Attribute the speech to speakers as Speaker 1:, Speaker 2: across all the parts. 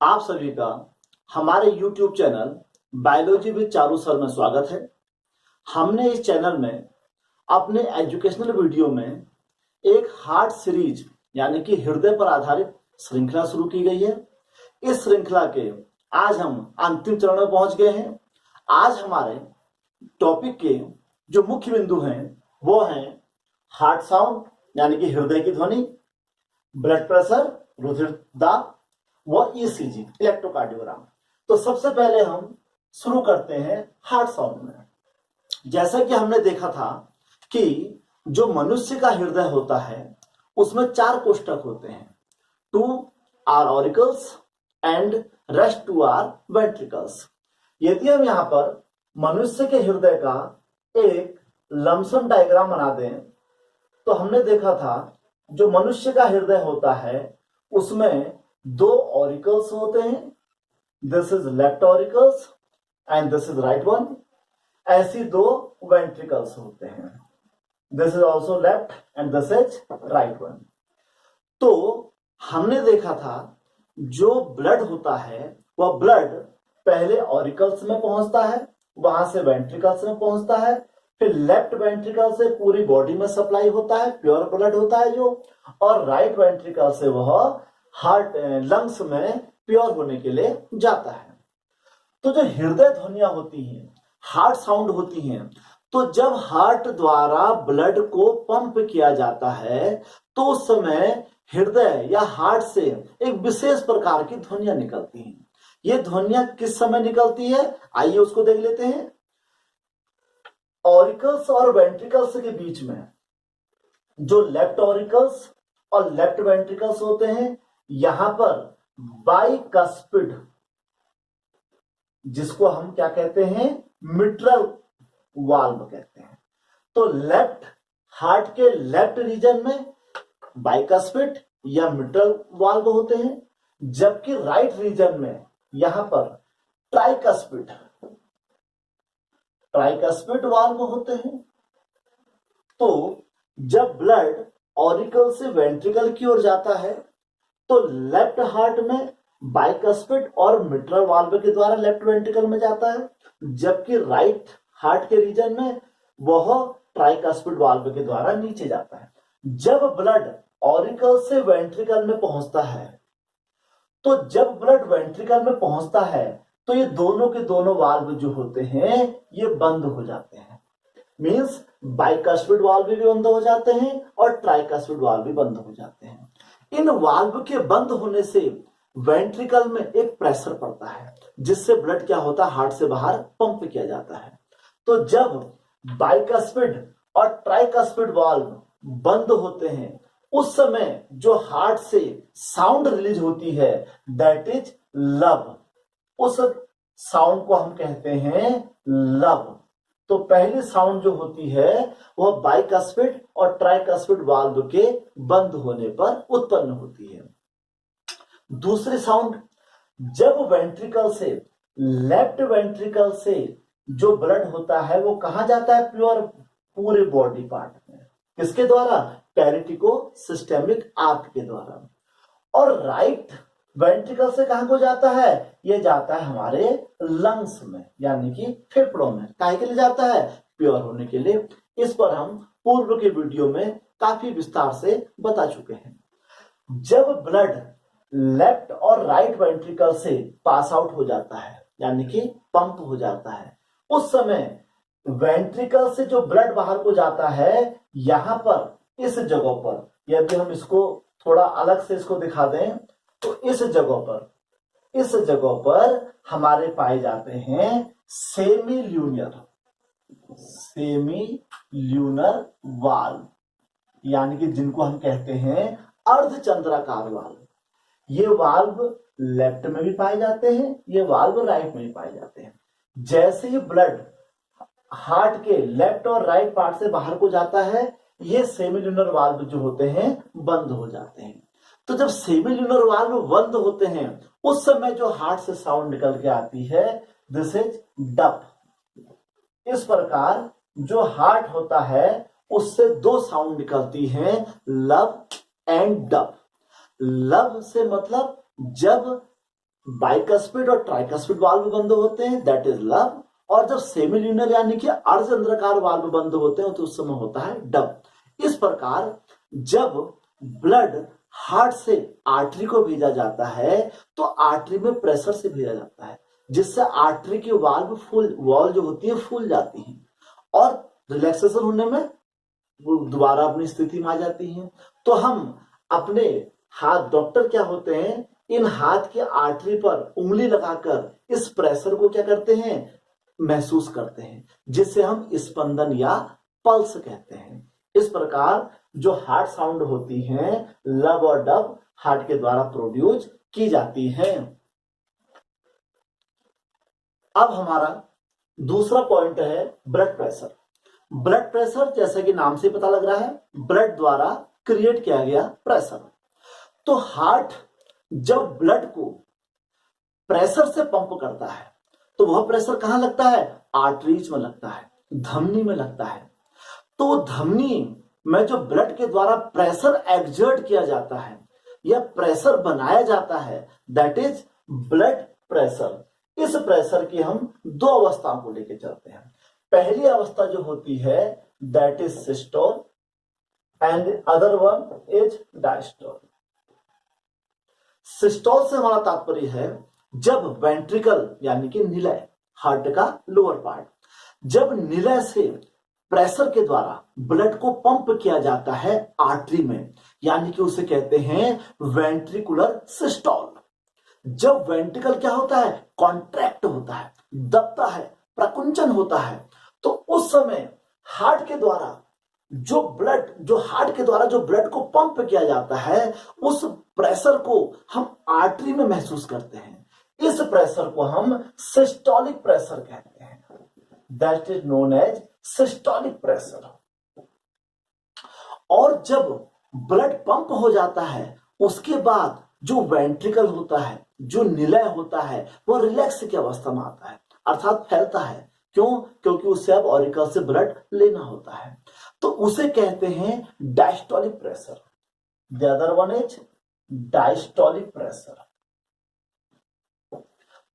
Speaker 1: आप सभी का हमारे YouTube channel biology with Charu sir में स्वागत है। हमने इस चैनल में अपने एजुकेशनल वीडियो में एक हार्ट सीरीज यानी कि हृदय पर आधारित श्रृंखला शुरू की गई है। इस श्रृंखला के आज हम अंतिम चरण में पहुंच गए हैं। आज हमारे टॉपिक के जो मुख्य बिंदु हैं वो हैं हार्ट साउंड यानी कि हृदय की ध्वनि, ब्लड प्रेशर रुधिर दाब व ईसीजी इलेक्ट्रोकार्डियोग्राम। तो सबसे पहले हम शुरू करते हैं हार्ट साउंड में। जैसा कि हमने देखा था कि जो मनुष्य का हृदय होता है उसमें 4 कोष्ठक होते हैं, 2 are auricles and rest 2 are ventricles. यदि हम यहाँ पर मनुष्य के हृदय का एक लमसम डायग्राम बना दें तो हमने देखा था जो मनुष्य का हृदय होता है उसमें 2 ऑरिकल्स होते हैं, this is left auricles and this is right one. ऐसी 2 वेंट्रिकल्स होते हैं, this is also left and this is right one. तो हमने देखा था जो ब्लड होता है वह ब्लड पहले ऑरिकल्स में पहुंचता है, वहां से वेंट्रिकल्स में पहुंचता है, फिर लेफ्ट वेंट्रिकल से पूरी बॉडी में सप्लाई होता है, प्योर ब्लड होता है जो, और राइट वेंट्रिकल से वह हार्ट लंग्स में प्योर होने के लिए जाता है। तो जो हृदय ध्वनियां होती हैं, हार्ट साउंड होती हैं, तो जब हार्ट द्वारा ब्लड को पंप किया जाता है तो उस समय हृदय या हार्ट से एक विशेष प्रकार की ध्वनियां निकलती हैं। ये ध्वनियां किस समय निकलती है आइए उसको देख लेते हैं। ऑरिकल्स और वेंट्रिकल्स के बीच में जो लेफ्ट ऑरिकल्स और लेफ्ट वेंट्रिकल्स होते हैं, यहां पर बाइकस्पिड, जिसको हम क्या कहते हैं, मिट्रल वाल्व कहते हैं। तो लेफ्ट हार्ट के लेफ्ट रीजन में बाइकस्पिड या मिट्रल वाल्व होते हैं, जबकि राइट रीजन में यहां पर ट्राइकस्पिड वाल्व होते हैं। तो जब ब्लड ऑरिकल से वेंट्रिकल की ओर जाता है तो लेफ्ट हार्ट में बाइकस्पिड और मिट्रल वाल्व के द्वारा लेफ्ट वेंट्रिकल में जाता है, जबकि राइट हार्ट के रीजन में वह ट्राइकस्पिड वाल्व के द्वारा नीचे जाता है। जब ब्लड ऑरिकल से वेंट्रिकल में पहुंचता है तो जब ब्लड वेंट्रिकल में पहुंचता है तो ये दोनों के दोनों वाल्व जो होते हैं ये बंद हो जाते हैं। मींस बाइकस्पिड वाल्व भी बंद हो जाते हैं और ट्राइकस्पिड वाल्व भी बंद हो जाते हैं। इन वाल्व के बंद होने से वेंट्रिकल में एक प्रेशर पड़ता है जिससे ब्लड क्या होता है, हार्ट से बाहर पंप किया जाता है। तो जब बाइकस्पिड और ट्राइकस्पिड वाल्व बंद होते हैं उस समय जो हार्ट से साउंड रिलीज होती है दैट इज लव। उस साउंड को हम कहते हैं लव। तो पहली साउंड जो होती है वह बाइकस्पिड और ट्राइकस्पिड वाल्व के बंद होने पर उत्पन्न होती है। दूसरी साउंड, जब वेंट्रिकल से लेफ्ट वेंट्रिकल से जो ब्लड होता है वो कहां जाता है, प्योर पूरे बॉडी पार्ट में, किसके द्वारा, पेरिटिको सिस्टेमिक आर्ट के द्वारा। और राइट वेंट्रिकल से कहां को जाता है, ये जाता है हमारे लंग्स में यानी कि फेफड़ों में। काहे के लिए जाता है, प्योर होने के लिए। इस पर हम पूर्व के वीडियो में काफी विस्तार से बता चुके हैं। जब ब्लड लेफ्ट और राइट वेंट्रिकल से पास आउट हो जाता है यानी कि पंप हो जाता है, उस समय वेंट्रिकल से जो ब्लड बाहर को जाता है यहां पर इस जगह पर, यदि हम इसको थोड़ा अलग से इसको दिखा दें तो इस जगह पर हमारे पाए जाते हैं सेमी ल्यूनर वाल्व, यानी कि जिनको हम कहते हैं अर्धचंद्राकार वाल्व। ये वाल्व लेफ्ट में भी पाए जाते हैं, ये वाल्व राइट में भी पाए जाते हैं। जैसे ही ब्लड हार्ट के लेफ्ट और राइट पार्ट से बाहर को जाता है ये सेमील्यूनर वाल्व जो होते हैं बंद हो जाते हैं। तो जब सेमील्यूनर वाल्व बंद होते हैं उस समय जो हार्ट से साउंड निकल के आती है दिस इज डप। इस प्रकार जो हार्ट होता है उससे 2 साउंड निकलती हैं, लव एंड डप। लव से मतलब जब बाइकस्पिड और ट्राइकस्पिड वाल्व बंद होते हैं, दैट इज लब। और जब सेमिल्यूनर यानी कि अर्धचंद्राकार वाल्व बंद होते हैं तो उस समय होता है डब। इस प्रकार जब ब्लड हार्ट से आर्टरी को भेजा जाता है तो आर्टरी में प्रेशर से भेजा जाता है, जिससे आर्टरी की वाल्व वॉल जो होती है फूल जाती है और रिलैक्सेशन होने में वो दोबारा अपनी स्थिति में आ जाती है। तो हम अपने हाथ, डॉक्टर क्या होते हैं, इन हाथ की आर्टरी पर उंगली लगाकर इस प्रेशर को क्या करते हैं, महसूस करते हैं, जिसे हम स्पंदन या पल्स कहते हैं। इस प्रकार जो हार्ट साउंड होती हैं लब और डब हार्ट के द्वारा प्रोड्यूस की जाती हैं। अब हमारा दूसरा पॉइंट है ब्लड प्रेशर। ब्लड प्रेशर जैसा कि नाम से पता लग रहा है, ब्लड द्वारा क्रिएट किया गया प्रेशर। तो हार्ट जब ब्लड को प्रेशर से पंप करता है तो वह प्रेशर कहां लगता है, आर्टरीज में लगता है, धमनी में लगता है। तो धमनी में जो ब्लड के द्वारा प्रेशर एक्सर्ट किया जाता है या प्रेशर बनाया जाता है, दैट इज ब्लड प्रेशर। इस प्रेशर की हम दो अवस्थाओं को लेकर चलते हैं। पहली अवस्था जो होती है that is systole and other one is diastole. Systole से हमारा तात्पर्य है जब वेंट्रिकल यानी कि निलय, हार्ट का लोअर पार्ट, जब निलय से प्रेशर के द्वारा ब्लड को पंप किया जाता है आर्टरी में, यानी कि उसे कहते हैं वेंट्रिकुलर सिस्टोल। जब वेंट्रिकल क्या होता है, कॉन्ट्रैक्ट होता है, दबता है, प्रकुंचन होता है, तो उस समय हार्ट के द्वारा जो ब्लड को पंप किया जाता है उस प्रेशर को हम आर्टरी में महसूस करते हैं। इस प्रेशर को हम सिस्टोलिक प्रेशर कहते हैं, that is known as systolic pressure. और जब ब्लड पंप हो जाता है उसके बाद जो वेंट्रिकल होता है, जो निलय होता है, वो रिलैक्स की अवस्था में आता है, अर्थात फैलता है। क्यों? क्योंकि उसे अब ऑरिकल से ब्लड लेना होता है, तो उसे कहते हैं diastolic pressure. The other one is diastolic pressure.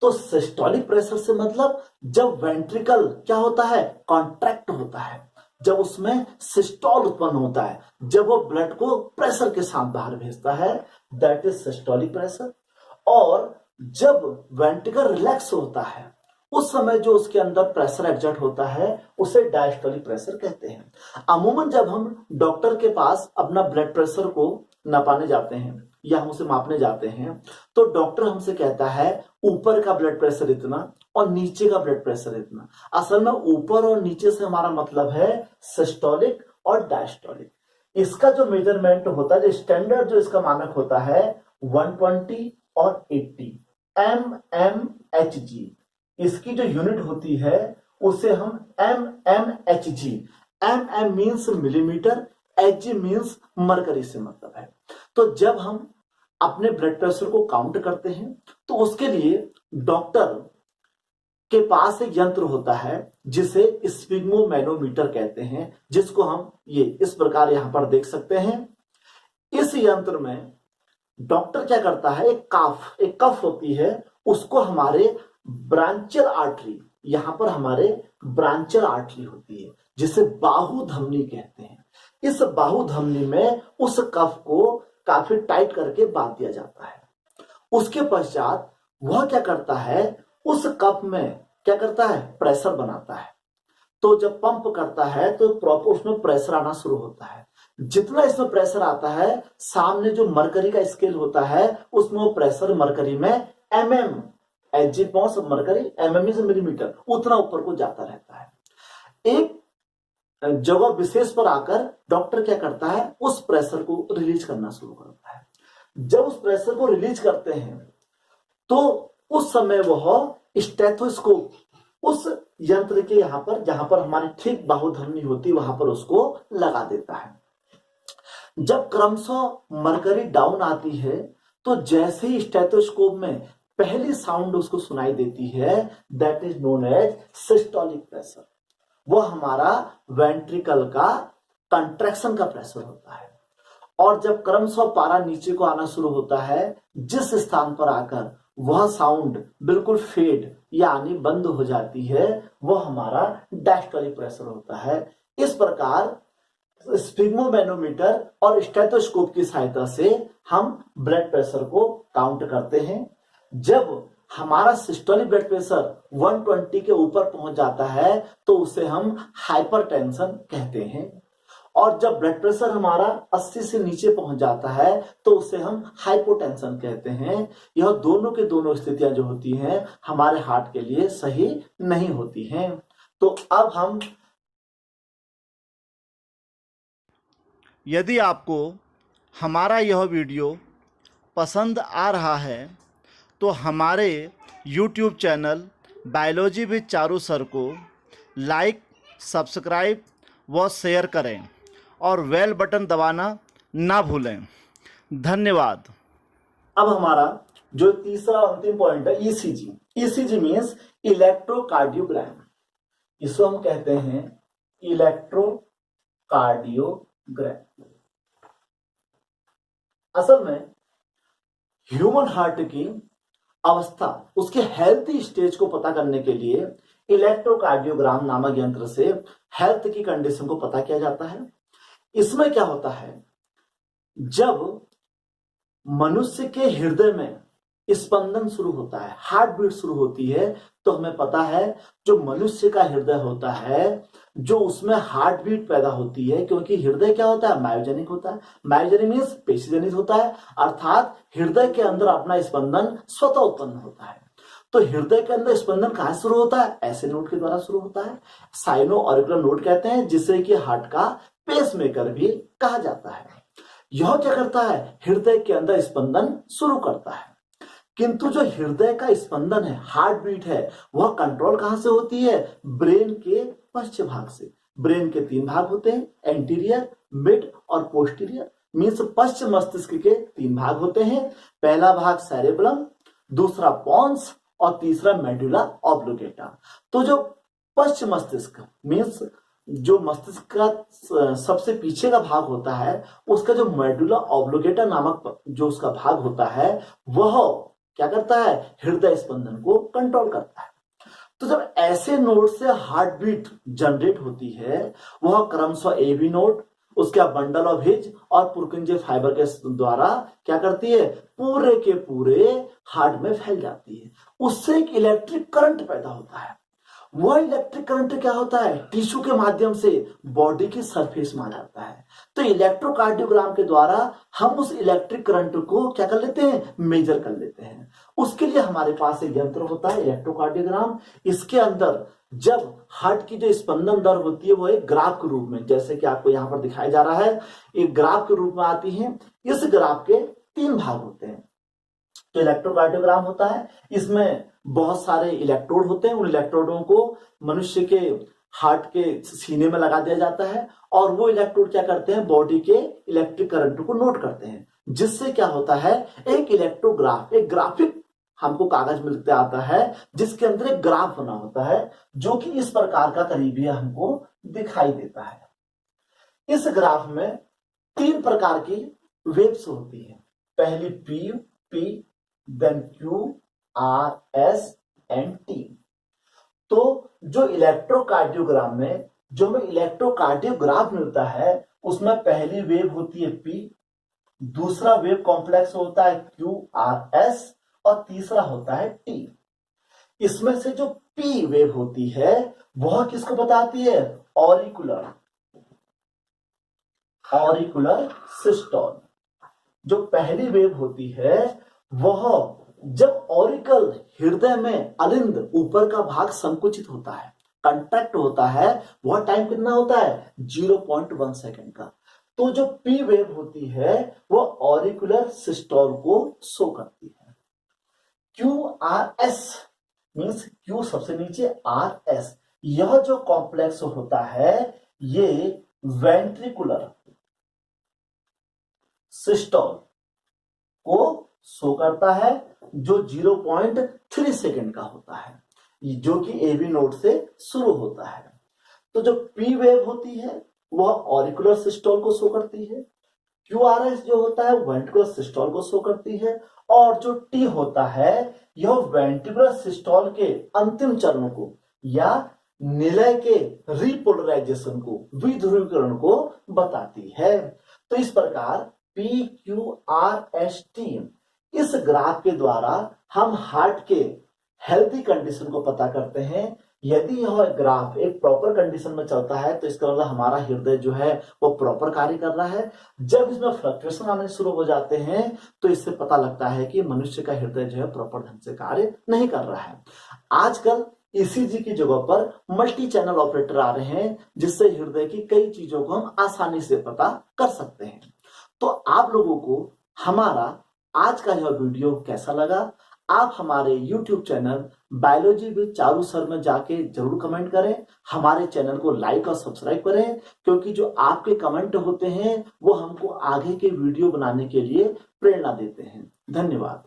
Speaker 1: तो सिस्टोलिक प्रेशर से मतलब जब वेंट्रिकल क्या होता है, कॉन्ट्रैक्ट होता है, जब उसमें सिस्टोल उत्पन्न होता है, जब वो ब्लड को प्रेशर के साथ बाहर भेजता है, दैट इज सिस्टोलिक प्रेशर। और जब वेंट्रिकल रिलैक्स होता है उस समय जो उसके अंदर प्रेशर एक्सर्ट होता है उसे डायस्टोलिक प्रेशर कहते हैं। अमूमन जब हम डॉक्टर के पास अपना ब्लड प्रेशर को नापाने जाते हैं या हम उसे मापने जाते हैं तो डॉक्टर हमसे कहता है ऊपर का ब्लड प्रेशर इतना और नीचे का ब्लड प्रेशर इतना। असल में ऊपर और नीचे से हमारा मतलब है सिस्टोलिक और डायस्टोलिक। इसका जो मेजरमेंट होता है, जो स्टैंडर्ड जो इसका मानक होता है 120 और 80 mmHg। इसकी जो यूनिट होती है उसे हम mmHg, mm means millimetre, Hg means mercury से मतलब है। तो जब हम अपने ब्लड प्रेशर को काउंट करते हैं तो उसके लिए डॉक्टर के पास एक यंत्र होता है जिसे स्फिग्मोमैनोमीटर कहते हैं, जिसको हम ये इस प्रकार यहां पर देख सकते हैं। इस यंत्र में डॉक्टर क्या करता है, एक कफ होती है, उसको हमारे ब्रांचियल आर्टरी, यहां पर हमारे ब्रांचियल आर्टरी होती है जिसे बाहु धमनी कहते हैं। इस बाहु धमनी में उस कफ को काफी टाइट करके बांध दिया जाता है। उसके पश्चात वह क्या करता है, उस कफ में क्या करता है, प्रेशर बनाता है। तो जब पंप करता है तो प्रॉपर उसमें प्रेशर आना शुरू होता है। जितना इसमें प्रेशर आता है, सामने जो मरकरी का स्केल होता है उसमें वो प्रेशर मरकरी में mm, Hg points mercury, mm is millimetre, उतना ऊपर को जाता रहता है। एक जगह विशेष पर आकर डॉक्टर क्या करता है, उस प्रेशर को रिलीज करना शुरू करता है। जब उस प्रेशर को रिलीज करते हैं तो उस समय वह स्टेथोस्कोप उस यंत्र के यहां पर, जहां पर हमारी ठीक बाहुधमनी होती है, वहां पर उसको लगा देता है। जब क्रमशः मरकरी डाउन आती है तो जैसे ही स्टेथोस्कोप में पहली साउंड उसको सुनाई देती है, that is known as systolic pressure. वह हमारा वेंट्रिकल का कंट्रैक्शन का प्रेशर होता है। और जब क्रमशः पारा नीचे को आना शुरू होता है, जिस स्थान पर आकर वह साउंड बिल्कुल फेड यानी बंद हो जाती है, वह हमारा डायस्टोलिक प्रेशर होता है। इस प्रकार स्फिग्मोमैनोमीटर और स्टेथोस्कोप की सहायता से हम ब्लड प्रेशर को काउंट करते हैं। जब हमारा सिस्टोलिक ब्लड प्रेशर 120 के ऊपर पहुंच जाता है तो उसे हम हाइपरटेंशन कहते हैं, और जब ब्लड प्रेशर हमारा 80 से नीचे पहुंच जाता है तो उसे हम हाइपोटेंशन कहते हैं। यह दोनों के दोनों स्थितियां जो होती हैं हमारे हार्ट के लिए सही नहीं होती हैं। तो अब हम,
Speaker 2: यदि आपको हमारा यह वीडियो पसंद आ रहा है तो हमारे YouTube channel biology with Charu sir को लाइक, सब्सक्राइब व शेयर करें और बेल बटन दबाना ना भूलें। धन्यवाद।
Speaker 1: अब हमारा जो तीसरा अंतिम पॉइंट है ईसीजी। ECG means electrocardiogram. इसको हम कहते हैं इलेक्ट्रोकार्डियोग्राम। असल में ह्यूमन हार्ट की अवस्था, उसके हेल्थी स्टेज को पता करने के लिए इलेक्ट्रोकार्डियोग्राम नामक यंत्र से हेल्थ की कंडीशन को पता किया जाता है। इसमें क्या होता है, जब मनुष्य के हृदय में स्पंदन शुरू होता है, हार्ट बीट शुरू होती है, तो हमें पता है जो मनुष्य का हृदय होता है, जो उसमें हार्ट बीट पैदा होती है, क्योंकि हृदय क्या होता है, मायोजेनिक होता है। मायोजेनिक मीन्स पेशीजनित होता है, अर्थात हृदय के अंदर अपना स्पंदन स्वतः उत्पन्न होता है। तो हृदय के अंदर स्पंदन कहां शुरू होता है, ऐसे नोड के द्वारा शुरू होता है, साइनो ऑरिकुलर नोड कहते हैं, जिसे कि हार्ट का पेसमेकर भी कहा जाता है। यह क्या करता है, हृदय के अंदर स्पंदन शुरू करता है। किंतु जो हृदय का स्पंदन है, हार्ट बीट है, वह कंट्रोल कहां से होती है, ब्रेन के पश्च भाग से। ब्रेन के 3 भाग होते हैं, एंटीरियर, मिड और पोस्टीरियर। मीन्स पश्च मस्तिष्क के 3 भाग होते हैं। पहला भाग सेरेब्रम, दूसरा पोन्स और तीसरा मेडुला ऑब्लिंगेटा। तो जो पश्च मस्तिष्क मीन्स जो मस्तिष्क का सबसे पीछे का भाग होता है, उसका जो मेडुला ऑब्लिंगेटा नामक जो उसका भाग होता है, वह क्या करता है, हृदय स्पंदन को कंट्रोल करता है। तो जब ऐसे नोड से हार्ट बीट जनरेट होती है, वह क्रमशः एवी नोड, उसका बंडल ऑफ हिज और पुरकिंजे फाइबर के द्वारा क्या करती है, पूरे के पूरे हार्ट में फैल जाती है। उससे एक इलेक्ट्रिक करंट पैदा होता है। वह इलेक्ट्रिक करंट क्या होता है, टिश्यू के माध्यम से बॉडी की सरफेस में आ जाता है। तो इलेक्ट्रोकार्डियोग्राम के द्वारा हम उस इलेक्ट्रिक करंट को क्या कर लेते हैं, मेजर कर लेते हैं। उसके लिए हमारे पास एक यंत्र होता है इलेक्ट्रोकार्डियोग्राम। इसके अंदर जब हार्ट की जो स्पंदन दर होती है वो एक ग्राफ के रूप में, जैसे कि आपको यहाँ पर दिखाया जा रहा है, एक ग्राफ के रूप में आती है। इस ग्राफ के 3 भाग होते हैं। तो इलेक्ट्रोकार्डियोग्राम होता है, इसमें बहुत सारे इलेक्ट्रोड होते हैं। उन इलेक्ट्रोडों को मनुष्य के हार्ट के सीने में लगा दिया जाता है, और वो इलेक्ट्रोड क्या करते हैं, बॉडी के इलेक्ट्रिक करंट को नोट करते हैं। जिससे क्या होता है, एक इलेक्ट्रोग्राफ, एक ग्राफिक हमको कागज मिलते आता है, जिसके अंदर एक ग्राफ बना होता है, जो कि इस प्रकार का करीबी हमको दिखाई देता है। इस ग्राफ में 3 प्रकार की वेव्स होती है। पहली P, then Q, R, S and T. तो जो इलेक्ट्रोकार्डियोग्राम में जो हमें इलेक्ट्रोकार्डियोग्राफ मिलता है, उसमें पहली वेव होती है पी, दूसरा वेव कॉम्प्लेक्स होता है क्यू आर एस, और तीसरा होता है टी। इसमें से जो पी वेव होती है वह किसको बताती है, ऑरिकुलर सिस्टोल। जो पहली वेव होती है वह जब ऑरिकल हृदय में अलिंद ऊपर का भाग संकुचित होता है, कंट्रैक्ट होता है, वह टाइम कितना होता है, 0.1 सेकेंड का। तो जो पी वेव होती है वह ऑरिकुलर सिस्टोल को शो करती है। Q R S means Q सबसे नीचे, आर एस, यह जो कॉम्प्लेक्स होता है ये वेंट्रिकुलर सिस्टोल को शो करता है, जो 0.3 सेकेंड का होता है, जो कि एबी नोड से शुरू होता है। तो जो पी वेव होती है वह ऑरिकुलर सिस्टोल को शो करती है, क्यूआरएस जो होता है वेंट्रिकुलर सिस्टोल को शो करती है, और जो टी होता है यह वेंट्रिकुलर सिस्टोल के अंतिम चरण को या निलय के रिपोलराइजेशन को, विध्रुवीकरण को बताती है। तो इस प्रकार PQRST इस ग्राफ के द्वारा हम हार्ट के हेल्थी कंडीशन को पता करते हैं। यदि यह ग्राफ एक प्रॉपर कंडीशन में चलता है तो इसका मतलब हमारा हृदय जो है वो प्रॉपर कार्य कर रहा है। जब इसमें फ्लक्चुएशन आने शुरू हो जाते हैं तो इससे पता लगता है कि मनुष्य का हृदय जो है प्रॉपर ढंग से कार्य नहीं कर रहा है। आजकल ECG की जगह पर मल्टी चैनल ऑपरेटर आ रहे हैं जिससे हृदय की कई चीजों को हम आसानी से पता कर सकते हैं। तो आप लोगों को हमारा आज का यह वीडियो कैसा लगा? आप हमारे YouTube channel biology with Charu sir में जाके जरूर कमेंट करें। हमारे चैनल को लाइक और सब्सक्राइब करें क्योंकि जो आपके कमेंट होते हैं वो हमको आगे के वीडियो बनाने के लिए प्रेरणा देते हैं। धन्यवाद।